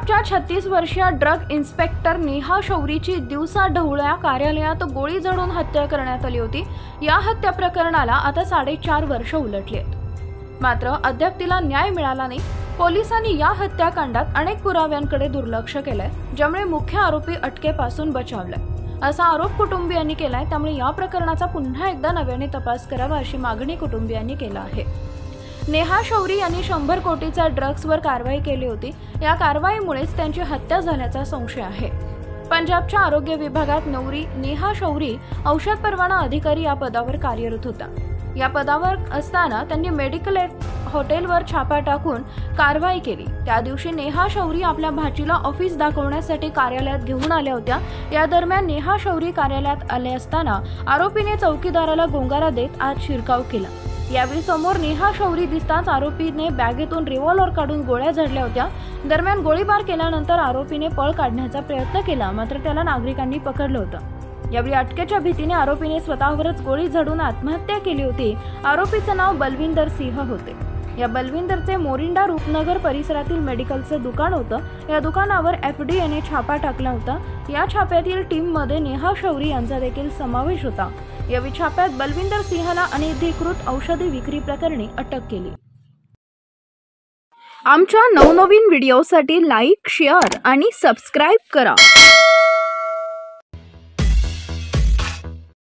पंजाबच्या 36 वर्षीय drug inspector Neha शौरीची दिवसा ढवळ्या कार्यालयात गोळी झाडून हत्या करण्यात आली होती। या हत्या प्रकरणाला आता 4.5 वर्ष उलटली आहेत, मात्र अद्याप तिला न्याय मिळाला नाही। पोलिसांनी या हत्याकांडात अनेक पुराव्यांकडे दुर्लक्ष केलंय, ज्यामुळे मुख्य आरोपी अटकेपासून बचावलाय असा आरोप कुटुंबियांनी केलाय। त्यामुळे या प्रकरणाचा पुन्हा एकदा नव्याने तपास करावा अशी मागणी कुटुंबियांनी केली आहे। नेहा शौरी यांनी 100 कोटीचा ड्रग्सवर कारवाई केली होती। या कारवाईमुळेच त्यांची हत्या झाल्याचा संशय आहे। पंजाबच्या आरोग्य विभागात नेहा शौरी औषध परवाना अधिकारी या पदावर कार्यरत होता। या पदावर असताना त्यांनी मेडिकल हॉटेलवर छापा टाकून कारवाई केली। त्या दिवशी नेहा शौरी आपल्या भाचीला ऑफिस दाखवण्यासाठी कार्यालयात घेऊन आल्या होत्या। या दरम्यान नेहा शौरी कार्यालयात आले असताना आरोपीने चौकीदाराला गोंगारा देत आत शिरकाव केला। यावेळी समोर नेहा शौरी दिसताच आरोपीने बॅगेतून रिव्हॉल्वर काढून गोळ्या झाडल्या होत्या। दरम्यान गोळीबार केल्यानंतर आरोपीने पळ काढण्याचा प्रयत्न केला, मात्र त्याला नागरिकांनी पकडलं होतं। यावेळी अटकेच्या भीतीने आरोपीने स्वतःवरच गोळी झाडून आत्महत्या केली होती। आरोपीचं नाव बलविंदर सिंह होते। या बलविंदरचे मोरिंडा रूपनगर परिसरातील मेडिकलचं दुकान होतं। या दुकानावर FDAने छापा टाकला होता। या छाप्यातील टीममध्ये नेहा शौरी यांचा देखील समावेश होता। या छाप्यात बलविंदर सिंहला अनधिकृत औषधी विक्री प्रकरणी अटक केली। आमच्या नवनवीन व्हिडिओसाठी लाईक, शेअर आणि सबस्क्राईब करा।